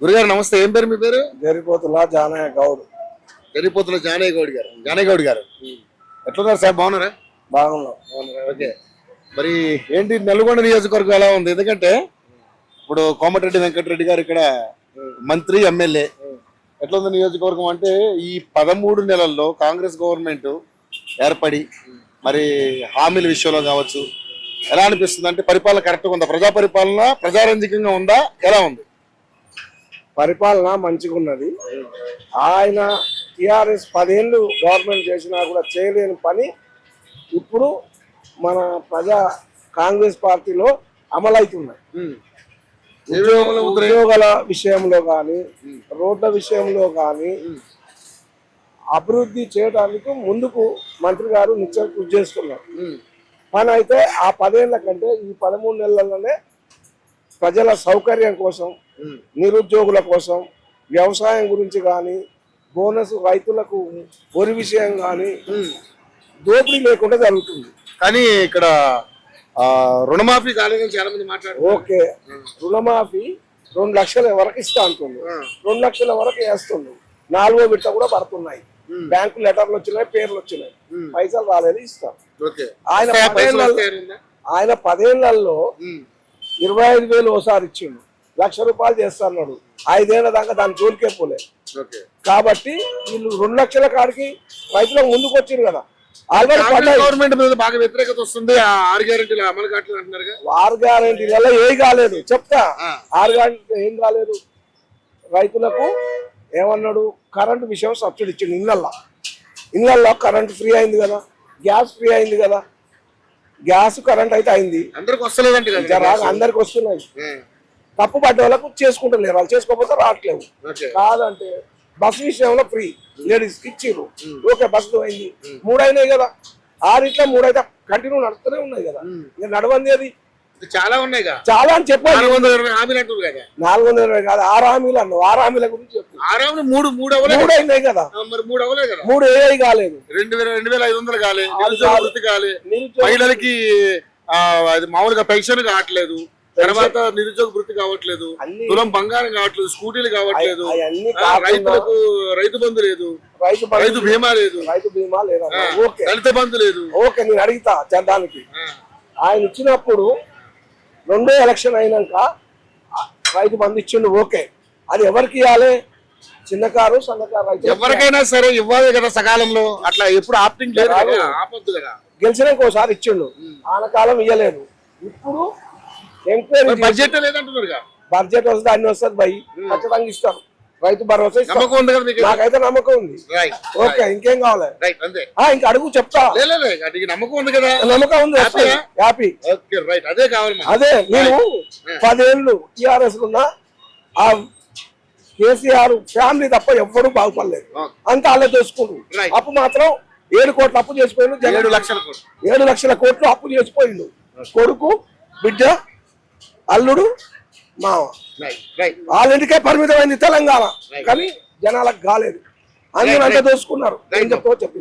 గురుగారు నమస్తే. ఏం పేరు మీ పేరు? జరిపోతుల జానయ్య గౌడ్. జరిపోతుల జానయ్య గౌడ్ గారు ఎట్లున్నారు సార్? బాగున్నారా? బాగున్నాం. ఓకే. మరి ఏంటి నల్గొండ నియోజకవర్గం ఎలా ఉంది? ఎందుకంటే ఇప్పుడు కోమటిరెడ్డి వెంకటరెడ్డి గారు ఇక్కడ మంత్రి, ఎమ్మెల్యే. ఎట్లా ఉంది నియోజకవర్గం అంటే ఈ 13 నెలల్లో కాంగ్రెస్ గవర్నమెంట్ ఏర్పడి మరి హామీల విషయంలో కావచ్చు ఎలా అనిపిస్తుంది? అంటే పరిపాలన కరెక్ట్గా ఉందా? ప్రజా పరిపాలన ప్రజారంజకంగా ఉందా? ఎలా ఉంది పరిపాలన? మంచిగా ఉన్నది. ఆయన టిఆర్ఎస్ 10 ఏళ్ళు గవర్నమెంట్ చేసినా కూడా చేయలేని పని ఇప్పుడు మన కాంగ్రెస్ పార్టీలో అమలవుతున్నాయి. ఉద్యోగాల విషయంలో కానీ, రోడ్ల విషయంలో కానీ అభివృద్ధి చేయడానికి ముందుకు మంత్రి గారు నిత్యం కృషి చేస్తున్నారు. పని అయితే ఆ 10 ఏళ్ల కంటే ఈ 13 నెలల్లోనే ప్రజల సౌకర్యం కోసం, నిరుద్యోగుల కోసం, వ్యవసాయం గురించి కానీ, బోనస్ రైతులకు వరి విషయం కానీ దోపిడీ లేకుండా జరుగుతుంది. కానీ ఇక్కడ రుణమాఫీ కాలేదని చాలా మంది మాట్లాడారు. ఓకే, రుణమాఫీ 2 లక్షల వరకు ఇస్తా అంటుంది. 2 లక్షల వరకు వేస్తుంది. 4వ విడత కూడా పడుతున్నాయి. బ్యాంకు లెటర్లు వచ్చినాయి, పేర్లు వచ్చినాయి, పైసలు రాలేదు, ఇస్తాం. ఆయన 10 ఏళ్లలో 25,000 ఓసారి ఇచ్చిండు. ₹1,00,000 చేస్తున్నాడు. 5 ఏళ్ల దాకా దాని జోలికే పోలే. కాబట్టి వీళ్ళు 2 లక్షల కాడికి రైతులకు ముందుకు వచ్చింది కదా. గవర్నమెంట్ మీద బాగా వ్యతిరేకత వస్తుంది. 6 గ్యారెంటీలు అమలు కావట్లేదు అంటున్నారు. 6 గ్యారెంటీలలో ఏం కాలేదు చెప్తా. 6 గ్యారెంటీలు ఏం కాలేదు. రైతులకు ఏమన్నాడు? కరెంటు విషయం సబ్సిడీ ఇచ్చిండు. ఇళ్ళల్లో కరెంటు ఫ్రీ అయింది కదా, గ్యాస్ ఫ్రీ అయింది కదా. గ్యాస్ కరెంట్ అయితే అయింది, అందరికి వస్తలేదంటే అందరికి వస్తున్నాయి. తప్పు పడ్డ వాళ్ళకు చేసుకుంటలేరు, వాళ్ళు చేసుకోకపోతే రావట్లేవు. కాదంటే బస్సు విషయంలో ఫ్రీ లేడీస్ ఇచ్చిర్రు. ఓకే, బస్సు అయింది. 3 అయినాయి కదా. 6 ఇట్లా 3 అయితే కంటిన్యూ నడుస్తూనే ఉన్నాయి కదా. ఇంకా నడవంది అది చాలా ఉన్నాయి, చాలా అని చెప్పాలి. 420 హామీలు అంటారు కదా. 420 కాదు, 6 హామీలు అన్నావు. 6 హామీల గురించి చెప్పు. 3 అయినాయి కదా. 3 ఏ కాలేదు. 2,500 కాలేదు. వృత్తి కాలేదు. మహిళలకి మామూలుగా పెన్షన్ కావట్లేదు. తర్వాత నిరుద్యోగ వృత్తి కావట్లేదు. తులం బంగారం కావట్లేదు. స్కూటీలు కావట్లేదు. రైతులకు రైతు బంధు లేదు. రైతు బీమా లేదు. దళిత బంధు లేదు. ఓకే, నేను అడుగుతా చందానికి. ఆయన ఇచ్చినప్పుడు 2వ ఎలక్షన్ అయినాక రైతు బంధు ఇచ్చిండు. ఓకే, అది ఎవరికి ఇవ్వాలి? చిన్నకారు, సన్నకారు రైతు ఎవరికైనా సరే ఇవ్వాలి కదా సకాలంలో. అట్లా ఎప్పుడు ఆప్టింగ్ లేదు, ఆపొద్దు కదా. గెలిచినాక ఒకసారి ఇచ్చిండు, ఆనకాలం ఇవ్వలేదు. ఇప్పుడు ఎంక్వైరీ బడ్జెట్ లేదంటున్నారు. బడ్జెట్ వస్తుంది, అన్ని వస్తుంది. భయ్ ఖచ్చితంగా ఇస్తారు. రైతు భరోసా నాకైతే నమ్మకం ఉంది. ఓకే, ఇంకేం కావాలి? ఇంకా అడుగు, చెప్తా. నమ్మకం ఉంది కదా. నమ్మకం ఉంది, హ్యాపీ. అదే కావాలి. అదే నేను 10 ఏళ్ళు టిఆర్ఎస్ ఉన్నా. ఆ కేసీఆర్ ఫ్యామిలీ తప్ప ఎవ్వరూ బాగుపడలేదు. అంతా అలా చేసుకుంటు. అప్పు మాత్రం 7 కోట్ల అప్పు చేసిపోయిండు. 7 లక్షల కోట్లు అప్పు చేసిపోయిండు. కొడుకు, బిడ్డ, అల్లుడు, మావ. వాళ్ళ ఇంటికే పరిమితమైంది తెలంగాణ. కానీ జనాలకు కాలేదు. అందరూ అంతా దోసుకున్నారు. ఏం చెప్తావో చెప్పి